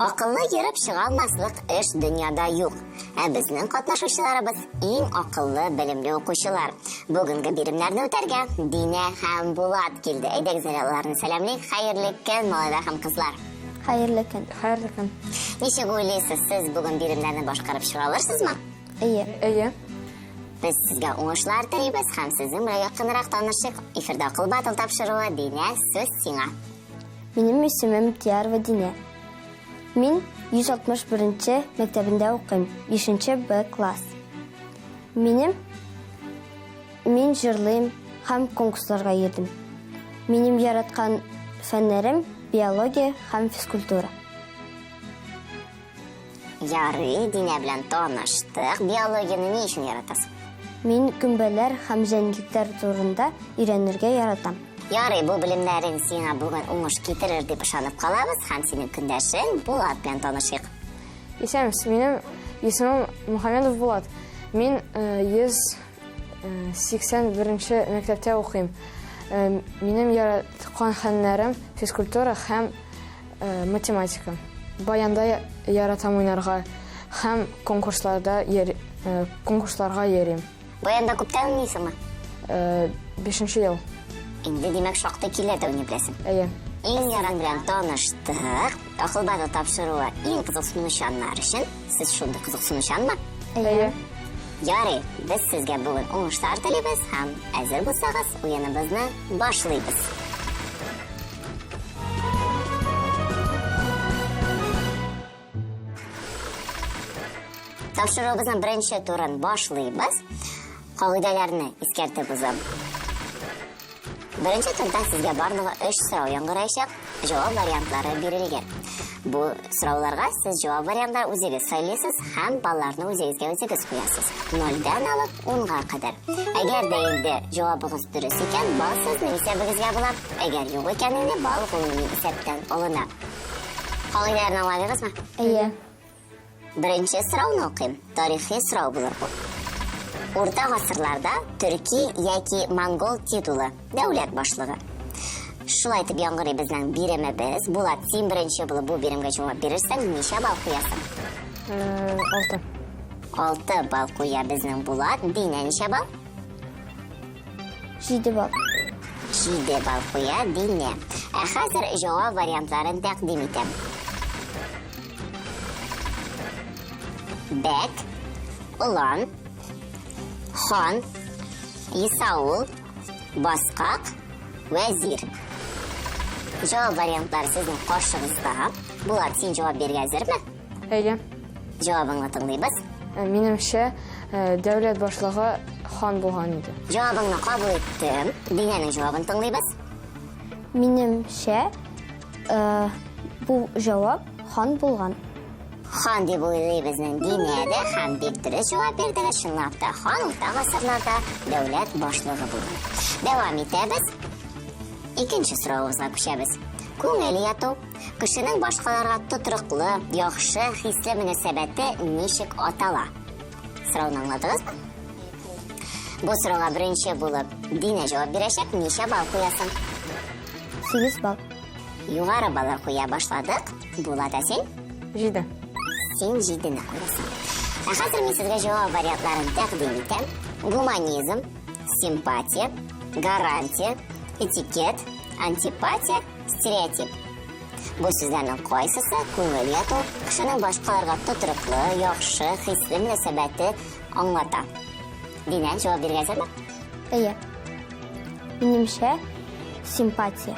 Акыллы йөреп чыга алмаслык эш дөньяда юк. Ә безнең катнашучыларыбыз иң акыллы, белемле укучылар. Бүгенге биремнәрне үтәргә Динә һәм Булат килде. Әйдәгез аларны сәламлыйк. Хәерле көн, малайлар һәм кызлар. Хәерле көн. Хәерле көн. Ничек уйлыйсыз, сез бүген биремнәрне башкарып чыга алырсызмы? Әйе. Без сезгә уңышлар телибез һәм сезнең белән якынрак танышык. Эфирдә акыл батыл тапшыруы Динә, сүз сиңа. Минем исемем Тиярова Динә. Мин 161-нче мәктәбендә укыйм, 5-нче Б класс. Мин җырлыйм һәм конкурсларга йөрдем. Минем яраткан фәннәрем биология һәм физкультура. Ярый, Динә белән таныштык. Биологияны ни өчен яратасың? Мин көмбәләр һәм җәнлекләр турында өйрәнергә яратам. Ярый, бу белемнәрең сиңа бүген уңыш китерер дип ышанып калабыз һәм синең көндәшең Булат белән танышыйк. Исәмсез, минем исемем Мөхәммәдов Булат. Мин 181-нче мәктәптә укыйм. Минем яраткан фәннәрем физкультура һәм математика. Баянда яратам уйнарга һәм конкурсларга йөрим. Баянда күптән уйныйсыңмы? 5-нче ел. Инде димәк шактый киләдә уйный беләсең. Әйе. Иң яран белән таныштык. Акыл батыл тапшыруы иң кызыксынучаннар өчен. Сез шундый кызыксынучанмы? Әйе. Ярый, без сезгә бүген уңышлар телибез һәм әзер булсагыз, уеныбызны башлыйбыз. Тапшыруыбызның беренче турын башлыйбыз. Кагыйдәләрне искәртеп узам. Беренче турда сезгә барлыгы 3 сорау яңгырayacak, җавап вариантлары бирелгән. Бу сорауларга сез җавап вариантларын үзегез сайлыйсыз һәм балларны үзегез куясыз. 0-дан алып 10-га кадәр. Әгәр дә инде җавабыгыз дөрес икән, балл сезнең исәбегезгә була. Әгәр юк икән, инде балл гомуми исәптән алына. Кагыйдәләрне аңладыгызмы? Әйе. Беренче сорауны укыйм. Тарихи сорау булыр бу. Урта гасырларда төрки яки монгол титулы дәүләт башлыгы. Шулай итеп яңгырый безнең биремебез. Булат, син беренче булып бу биремгә җавап бирерсәң, ничә балл куясың? 6. 6 балл куя безнең Булат. Динә ничә балл? 7 балл. 7 балл куя Динә. Ә хәзер җавап вариантларын тәкъдим итәм. Бәк, Улан, Хан, Исаул, Баскак, Вәзир. Җавап вариантлары сезнең каршыгызда. Булат, син җавап бирергә әзерме? Әйе. Җавабыңны тыңлыйбыз. Минемчә, дәүләт башлыгы хан булган иде. Җавабыңны кабул иттем. Динәнең җавабын тыңлыйбыз. Минемчә, бу җавап хан булган. Хан дип уйлыйбызның Динәдә һәм бик дөрес җавап бирде. Чынлап та хан урта гасырларда дәүләт башлыгы булган. Дәвам итәбез. Икенче сорауыбызга күчәбез. Күңел яту. Кешенең башкаларга тотрыклы, яхшы хисле мөнәсәбәте ничек атала? Сорауны аңладыгызмы? Бу сорауга беренче булып Динә җавап бирәчәк. Ничә балл куясың? 8 балл. Югары баллар куя башладык. Булат, син? 7. Син 7-не куясың. Ә хәзер мин сезгә җавап вариантларын тәкъдим итәм. Гуманизм, симпатия, гарантия, этикет, антипатия, стереотип. Бу сүзләрнең кайсысы күңел яту, кешенең башкаларга тотрыклы, яхшы хисле мөнәсәбәте аңлата? Динә җавап бирергә әзерме? Әйе. Минемчә, симпатия.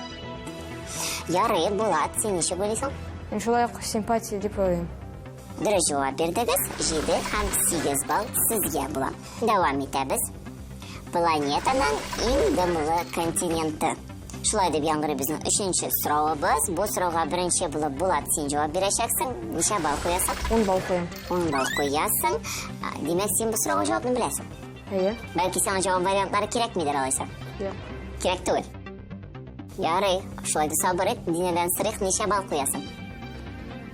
Ярый, Булат, син ничек уйлыйсың? Мин шулай ук симпатия дип уйлыйм. Дөрес җавап бирдегез. 7 һәм 8 балл сезгә була. Дәвам итәбез. Планетаның иң дымлы континенты. Шулай дип яңгырый безнең 3-нче сорауыбыз. Бу сорауга беренче булып Булат, син җавап бирәчәксең. Ничә балл куясың? 10 балл куям. 10 балл куясың. Димәк, син бу сорауга җавапны беләсең. Әйе. Бәлки сиңа җавап вариантлары кирәкмидер алайса? Юк. Кирәк түгел. Ярый, шулай да сабыр ит. Динәдән сырык ничә балл куясың?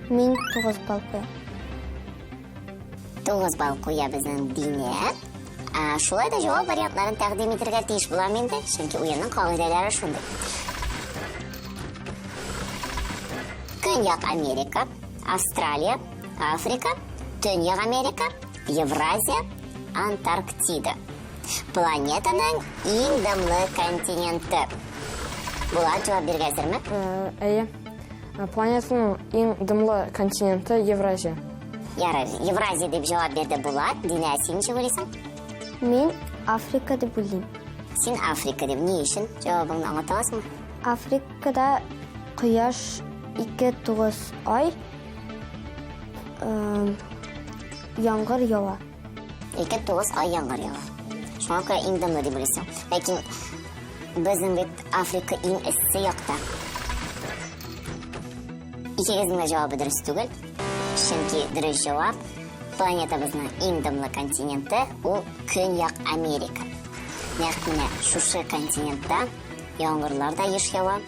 Мин 9 балл куям. 9 балл куя безнең Динә. Шулай да җавап вариантларын тәкъдим итәргә тиеш булам инде, чөнки уенның кагыйдәләре шундый. Көньяк Америка, Австралия, Африка, Төньяк Америка, Евразия, Антарктида. Планетаның иң дымлы континенты. Булат, жауап бергәзерме? Әйе. Планетаның ең дымлы континенті Евразия. Евразия деп жауап берді Булат. Дина, сен неше ойлайсың? Мен Африка деп ойлаймын. Сен Африка деп, не үшін? Жауабыңды аңлата аласың ба? Африкада құяш 2-9 ай яңғыр ява. 2-9 ай яңғыр ява. Шуңа күрә иң дымлы деп ойлайсың. Ләкин безнең бит Африка иң эссе якта. Икегезнең дә җавабы дөрес түгел. Чөнки дөрес җавап планетабызның иң дымлы континенты ул Көньяк Америка. Нәкъ менә шушы континентта яңгырлар да еш ява,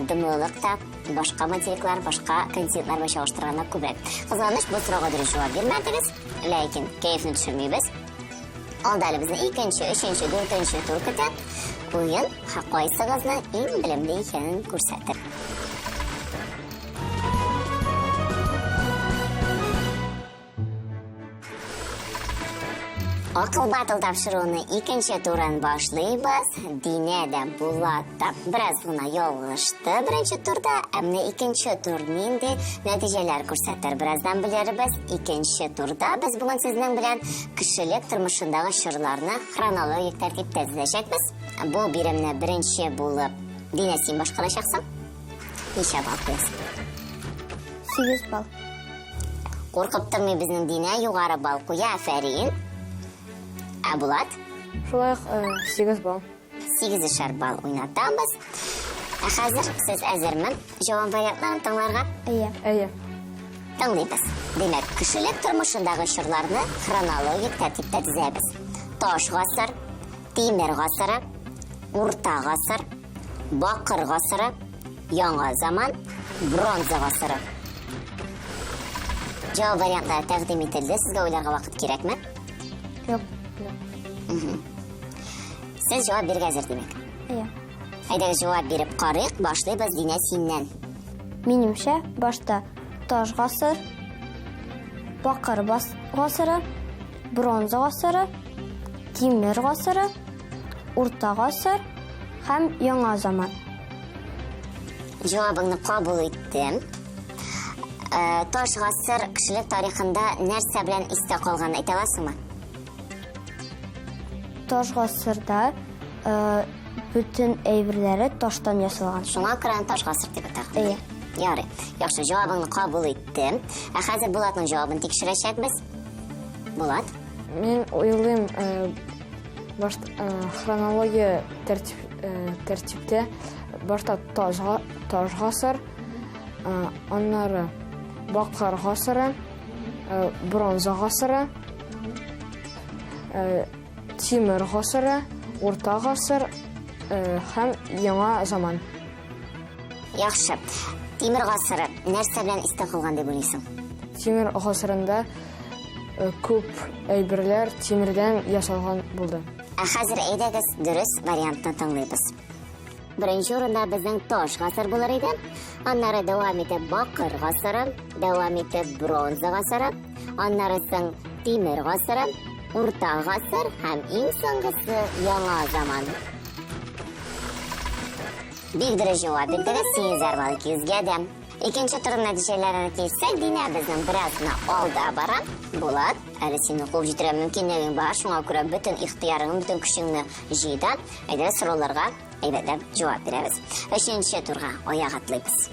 дымлылык та башка материклар, башка континентлар белән чагыштырганда күбрәк. Кызганыч, бу сорауга дөрес җавап бирмәдегез, ләкин кәефне төшермибез. Алда әле безне 2-нче, 3-нче, 4-нче тур көтә. Уен кайсыгызның иң белемле икәнен күрсәтер. Акыл батыл тапшыруны 2-нче турдан башлыйбыз. Динә дә Булат та бераз гына ялгышты 1-нче турда, әмма 2-нче тур нинди нәтиҗәләр күрсәтер бераздан белербез. 2-нче турда без бүген сезнең белән кешелек тормышындагы чорларны хронологик тәртиптә төзәчәкбез. Бу биремне 1-нче булып Динә син башкарачаксың. Ничә балл куясың? 8 балл. Куркып тормый безнең Динә югары балл куя, афәрин. Булат? Шулай 8 балл. 8 балл уйнатабыз. Хәзер сез әзерме? Җавап вариантларын тыңларга? Әйе. Тыңлыйбыз. Демәк, кешелек тормышындагы чорларны хронологик тәртиптә төзәбез. Таш гасыр, тимер гасыры, урта гасыр, бакыр гасыры, яңа заман, бронза гасыры. Җавап вариантлары тәкъдим ителде. Сезгә уйларга вакыт кирәкме? Юк. Сез җавап бирергә әзер демәк. Әйе. Әйдәгез җавап биреп карыйк. Башлыйбыз Динә синнән. Минемчә, башта таш гасыр, бакыр гасыры, бронза гасыры, тимер гасыры, урта гасыр һәм яңа заман. Җавабыңны кабул иттем. Таш гасыр кешелек тарихында нәрсә белән истә калган әйтә аласыңмы? Таш гасырда бүтән әйберләре таштан ясалган. Шуңа күрә таш гасыр дип аталган. Әйе. Ярый. Яхшы, җавабыңны кабул иттем. Хәзер Булатның җавабын тикшерәчәкбез. Булат? Мен уйлыйм, башта хронология тәртиптә башта таш гасыр, аннары бакыр гасыры, бронза гасыры, тимер гасыры, урта гасыр һәм яңа заман. Яхшы. Тимер гасыры нәрсә белән истә калган дип уйлыйсың? Тимер гасырында күп әйберләр тимердән ясалган булды. Хәзер әйдәгез дөрес вариантны тыңлыйбыз. Беренче урында безнең таш гасыр булыр иде. Аннары дәвам итеп бакыр гасыры, дәвам итеп бронза гасыры, аннары соң тимер гасыры, урта гасыр һәм иң соңгысы яңа заман. Бик дөрес җавап бирдегез. 8 балл кизгә дә. Икенче тур нәтиҗәләренә килсәк, Динә безнең беразны алда бара. Булат, әле сине куып җитерә мөмкинлегең бар. Шуңа күрә бөтен ихтыярыңны, бөтен күчеңне җыйда. Әйдә сорауларга әйбәтләп җавап бирәбез. 3-нче турга аяк атлыйбыз.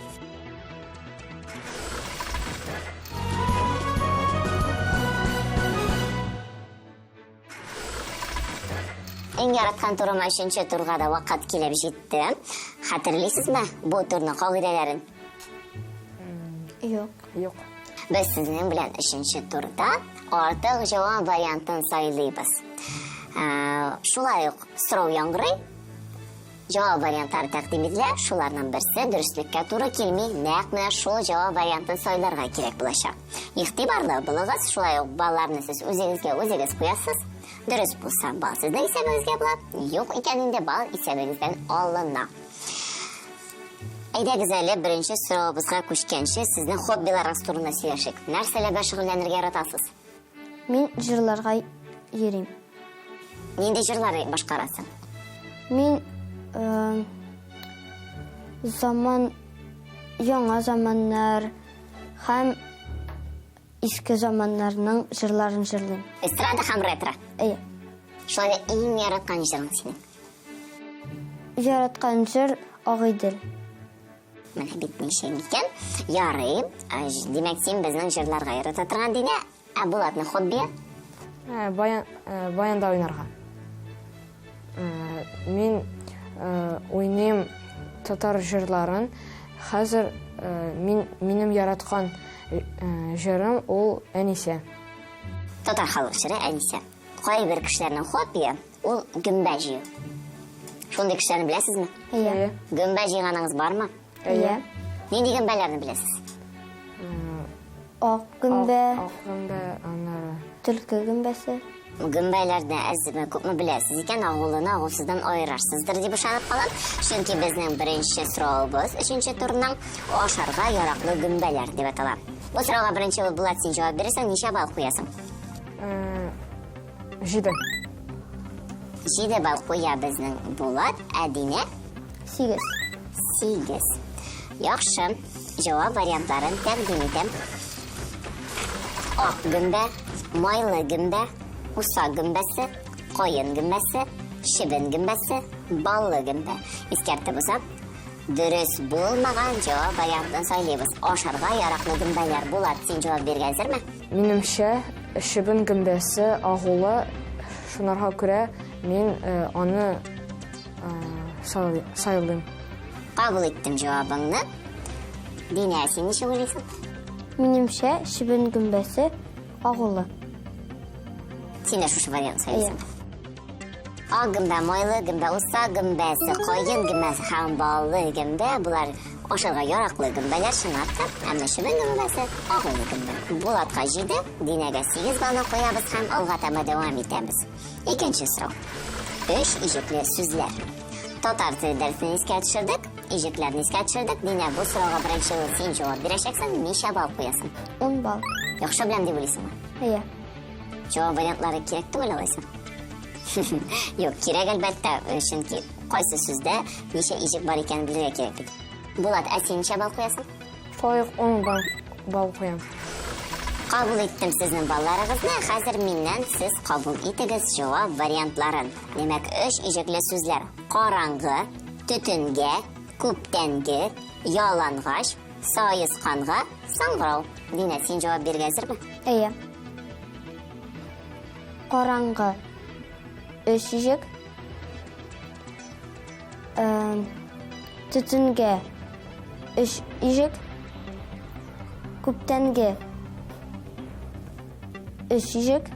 Иң яраткан турым 3-нче турга да вакыт килеп җитте. Хәтерлисезме бу турның кагыйдәләрен? Юк. Без сезнең белән 3-нче турда артык җавап вариантын сайлыйбыз. Шулай ук сорау яңгырый. Җавап вариантлары тәкъдим ителә. Шуларның берсе дөреслеккә туры килми, нәкъ менә шул җавап вариантын сайларга кирәк булачак. Игътибарлы булыгыз. Шулай ук балларны сез үзегез куясыз. Дөрес булса, балл сезнең исәбегезгә була. Юк икәнендә балл исәбегездән алына. Әйдәгез әле беренче соравыбызга күчкәнче сезнең хоббиларыгыз турында сөйләшик. Нәрсәләргә шөгыльләнергә яратасыз? Мин җырларга йөрим. Нинди җырлар башкарасың? Мин яңа заманнар һәм иске заманнарның җырларын җырлыйм. Эстрада һәм ретро. Әйе. Шулай иң яраткан җырың синең. Яраткан җыр Агыйдел. Менә бит ничә икән. Ярый. Димәк, син безнең җырларга ярата торган Динә, ә Булатның хобби? Баянда уйнарга. Мин уйныйм татар җырларын. Хәзер минем яраткан җырым ул Әнисә. Татар халык җыры Әнисә. Кайбер кешеләрнең хоббие ул гөмбә җыю. Шундый кешеләрне беләсезме? Әйе. Гөмбә җыйганыңыз бармы? Әйе. Нинди гөмбәләрне беләсез? Ак гөмбә, Ак гөмбә, аннары төлке гөмбәсе. Гөмбәләрне әзме күпме беләсез икән, агулыны агулсыздан аерарсыздыр дип ышанып калам. Чөнки безнең беренче соравыбыз 3нче турның ашарга яраклы гөмбәләр дип атала. Бу сорауга беренче Булат син җавап бирсәң, ничә балл куясың? 7. 7 балл куя безнең Булат, ә Динә 8. 8. Яхшы. Җавап вариантларын тәкъдим итәм. Ак гөмбә, майлы гөмбә, уса гөмбәсе, кайын гөмбәсе, шибен гөмбәсе, баллы гөмбә. Искәртеп узам. Дөрес булмаган җавап вариантын сайлыйбыз. Ашарга яраклы гөмбәләр. Булат, син җавап биргәнсезме? Минемчә, шибен гөмбәсе агулы, шунарга күрә мин аны сайлыйм. Кабул иттем җавабыңны. Динә, син ничә уйлыйсың? Минемчә, шибен гөмбәсе агулы. Син дә шушы вариант сайлыйсың. Ак гөмбә, майлы гөмбә, уса гөмбәсе, кайын гөмбәсе һәм баллы гөмбә. Булар ашарга яраклы гөмбәләр чынлап. Әмма шибен гөмбәсе агулы гөмбә. Булатка 7, Динәгә 8 баллны куябыз һәм алга таба дәвам итәбез. Икенче сорау. 3 иҗекле сүзләр. Татар теле дәресен искә төшердек. Иҗекләрне искә төшердек. Динә, бу сорауга беренче син җавап бирәчәксең, ничә балл куясың? 10 балл. Яхшы беләм дип уйлыйсыңмы? Әйе. Җавап вариантлары кирәк түгел алайса. Юк, кирәк әлбәттә, чөнки кайсы сүздә ничә иҗек бар икәнен белергә кирәк бит. Булат, ә син ничә балл куясың? Шулай 10 балл куям. Кабул иттем сезнең балларыгызны. Хәзер миннән сез кабул итегез җавап вариантларын. Димәк, 3 иҗекле сүзләр: караңгы, төтөнгә, күптәнге, ялангач, саесканга, саңгырау. Динә, син җавап биргәнсезме? Әйе. Караңгы 3 иҗек. Төтөнгә 3 иҗек. Күптәнге 3 иҗек.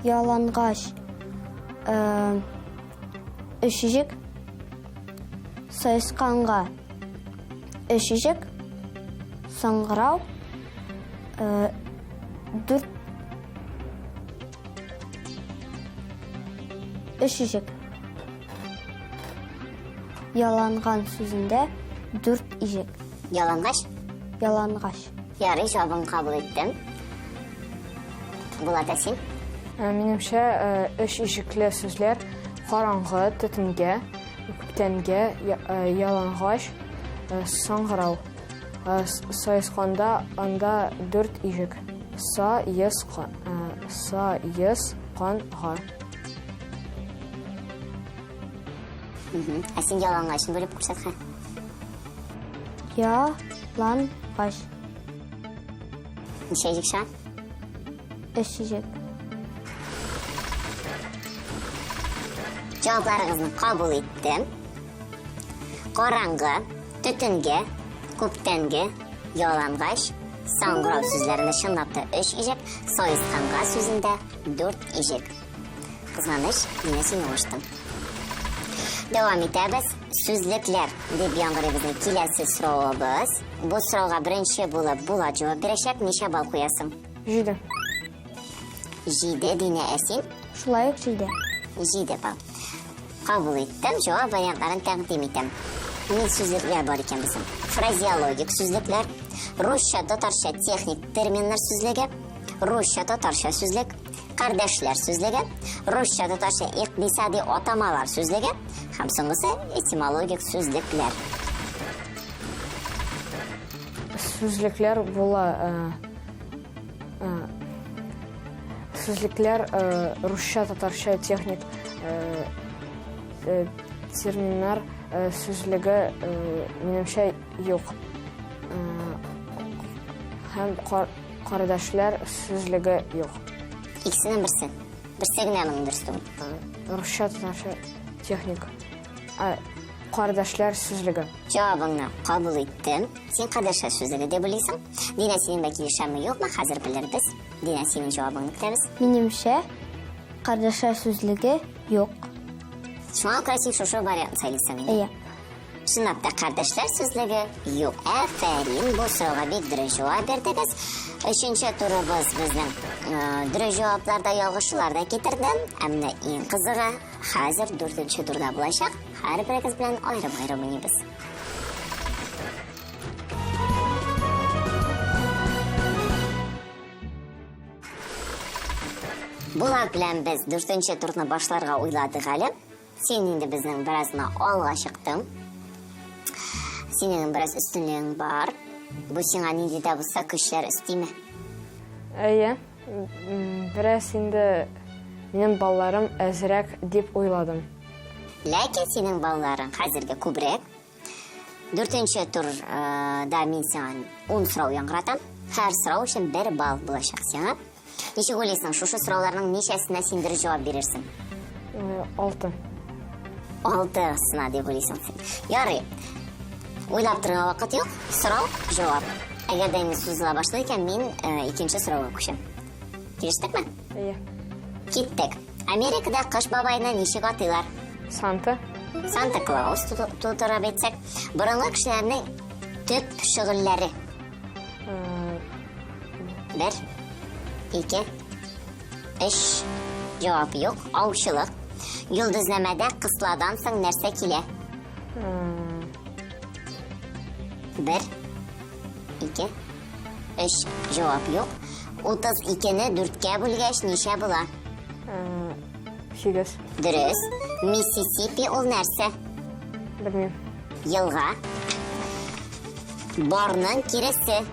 Ялангач 3 иҗек. Саесканга 3 иҗек. Саңгырау 4 3 иҗек. Яланган сүзендә 4 иҗек. Ялангач? Ялангач. Ярый, җавабын кабул иттем. Булат, син? Минемчә, 3 иҗекле сүзләр: караңгы, төтөнгә, күптәнгә, ялангач, саңгырау. Саесканда анда 4 иҗек. Саесканга. Ә син ялангачын бөлеп күрсәтһә? Ялангач. Ничә иҗек шуан? 3 иҗек. Җавапларыгызны кабул иттем. Караңгы, төтөнгә, күптәнге, ялангач, саңгырау сүзләрендә чынлап та 3 иҗек, саесканга сүзендә 4 иҗек. Кызганыч, Динә, син уңыштың. Дәвам итәбез. Сүзлекләр дип яңгырыйбызның киләсе соравыбыз. Бу сорауга беренче булып Булат җавап бирәчәк. Ничә балл куясың? 7. 7, Динә, син? Шулай ук 7. 7 балл. Kabul ettim. Cevap variantlarını təqdim etəm. Ne sözlükler var iken bizim? Frazeologik sözlükler, Rusça, Tatarcha texnik terminler sözlüğü, Rusça, Tatarcha sözlük, kardeşler sözlüğü, Rusça, Tatarcha iktisadi atamalar sözlüğü, hem sonrası etimologik sözlükler. Sözlükler bola sözlükler Rusça, Tatarcha texnik terminler sözlüğü menimçe yok. Hem kardeşler sözlüğü yok. İkisinden birisi. Birisi günemin dürüstü. Rusça, Tatarcha texnik kardeşler sözlüğü. Cevabını kabul ettim. Sen kardeşler sözlüğü de bilirsin. Dine senin belki yaşamı yok mu? Hazır biliriz. Dine senin cevabını kutlarız. Menimçe kardeşler sözlüğü yok. Şu an klasik şu variantını söylesem. Iya. Sınavda kardeşler sözlüğü yok. Aferin, bu soruğa bir dürü cevap verdiniz. Üçüncü turumuz bizden dürü cevaplarda yalgışlarda getirdim. Hem de en kızığı hazır dördüncü turda bulaşak. Her biriniz bilen ayrı oynayız. Bular bilen biz dördüncü turunu başlarga oyladık hali. Senin de bizden birazına alğa çıktım. Senin biraz üstünlüğün var. Bu sana ne de bu sakışlar isteme. İyi. Biraz şimdi benim ballarım azraq dep oyladım. Lakin senin balların hazırga kübrek. Dördüncü turda men sana 10 sırav yangıratam. Her sırav için bir bal bulaşak sana. Neşe olaysan şu sıravlarının neşesine sen bir cevap verirsin. 6. 6'sına dep olaysan sen. Yarı. Oylap durgan vaqt yok. Sırav, cevap. Eğer de sözüne başlayırken men ikinci sırava koşam. Kiriştik mi? İyi. Gittik. Amerika'da kış babayına neşik atıyorlar. Santa. Santa Claus tutarab etsek. Burunlu kişilerinin tüp şığılları. 1, 2, 3. Cevabı yok. Avşılık. Yıldızlamada kısladan soň nerse kile. 1, 2, 3. Cevabı yok. 32'ni 4'ge bölgeç neşe bular? 8. Dürüst. Mississippi ol nerse? Bilmiyorum. Yılga. Barnın kiresi.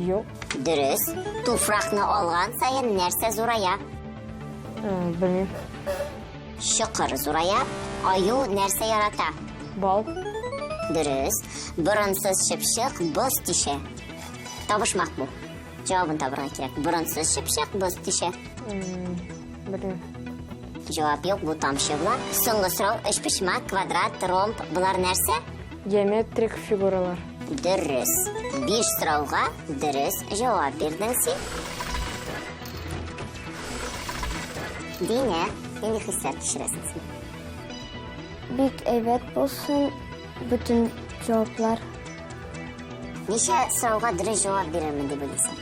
Yok. Dürüst. Tufrakны algan sayın nerse zoraya? Bilmiyorum. Şıkır zoraya. Ayu nerse yarata? Bal. Dürüst. Burunsuz şıpşık boz tişe. Tabışmak bu. Cevabını tabırga kerek. Burunsuz şıpşık boz tişe. Bilmiyorum. Cevap yok, bu tamşı bular. Soňgy soraw üçpuşmak, kvadrat, romb bular nerse? Geometrik figuralar. Dürüst. 5 sorawga dürüst cevap berdiň sen. Dine, ne hissat kişiresin sen? Büyük evet bolsun bütün cevaplar. Neşe sorawga dürüst cevap berermin dep oylaysan?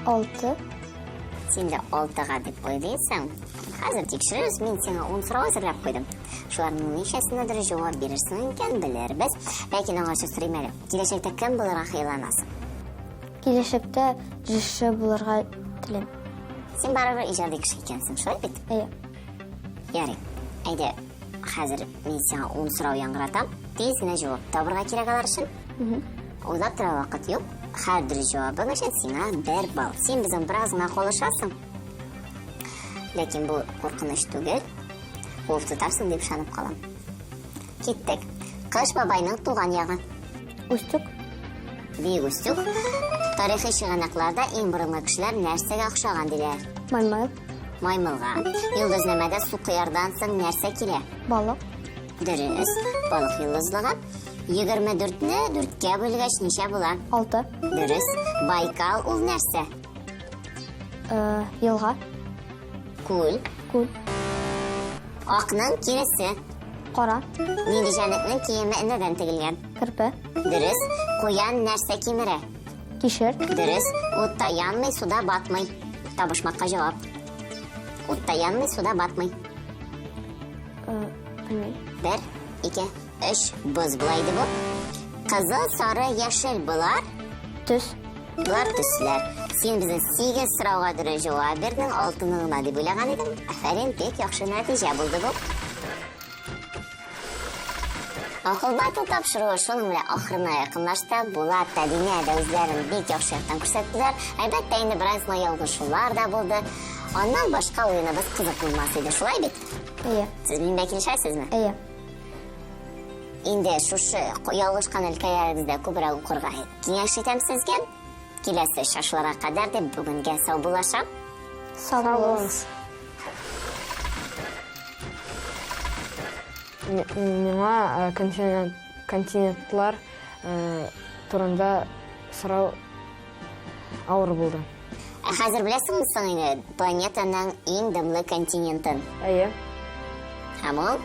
6. Sen de 6'ga dep oylaysan. Hazır tekşiririz, men sana 10 soraw hazırlap koydum. Şularning neşesine dürüst cevap berirsin eken bileriz. Lakin oňa söýlemeli. Gelecekde kim bulara hyýlanasyn? Gelecekte jişe bularga tilem. Sen barabir ijady kişi ekensin, şolay bit. Iya. Yari. Ayda hazır men sana 10 soraw yangıratam. Tezgine cevap tabırga kerek alar üçün. Oylap tura vaqt yok. Her dürüst cevabın üçün sana 1 bal. Sen bizim biraz maqollaşasın. Lakin bu korkunuç tugel. Ov tutarsın dep şanıp kalam. Kettik. Kış babayның tuğan yağı. Üstük. Büyük üstük. Tarihi şığanaklarda en burunlu kişiler nersege akşagan diler. Maymal. Maymılga. Yıldızlamada su kıyardan soň nerse kile? Balık. Dürüst. Balık yıldızlığa. 24'nü 4'ge bölgeç neşe bular? 6. Dürüst. Baykal ol nerse? Yılga. Kul. Kul. Akның kiresi. Qora. Nilijanetnin kiyimi neden tegilgen? Kirpi. Dürüst. Koyan nerse kimire? Kişir. Dürüst. Utta yanmay, suda batmay. Tabışmakka cevap. Utta yanmay, suda batmay. Bilmem. 1, 2, 3 boz bulaydı bu. Kızıl, sarı, yeşil bular. Төс. Bular түсler. Sen bize 8 сұрауға дұрыс жауап бердің. Алтыныңна деп ойлаған едім. Афарин, пек яхшы нәтиже болды бұл. Ақылбайтыл тапшыруы шуның белән ахырына якынлашты. Булат та Диня да үзләрен бик яхшы яктан күрсәттеләр. Әлбәттә, инде бераз ялгышулар да булды. Аннан башка уеныбыз кызык булмас иде, шулай бит? Әйе. Сез мине килешәсезме? Әйе. Инде шушы ялгышкан өлкәләрегездә күбрәк укырга киңәш итәм сезгә. Киләсе шашларга кадәр дип бүгенгә сау булашам. Сау булыңыз. Миңа континентлар турында сорау авыр булды. Хәзер беләсеңме соң инде планетаның иң дымлы континентын? Әйе. Һәм ул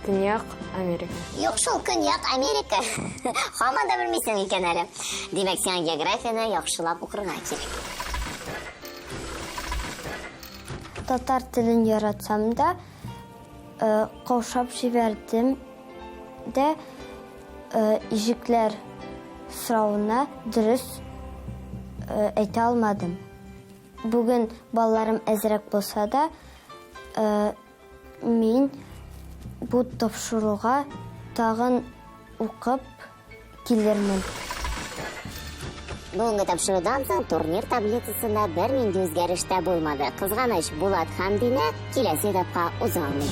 Төньяк Америка. Юк, шул Көньяк Америка. Һаман да белмисең икән әле. Димәк, сиңа географияны яхшылап укырга кирәк. Татар телен яратсам да, каушап җибәрдем дә ижекләр сорауына дөрес әйтә алмадым. Бүген балаларым әзрәк булса да, мин бу тапшыруга тагын укып килермен. Бүгенге тапшырудан соң турнир таблицасында бер нинди үзгәреш тә булмады. Кызганыч, Булат һәм Динә киләсе этапка уза алмый.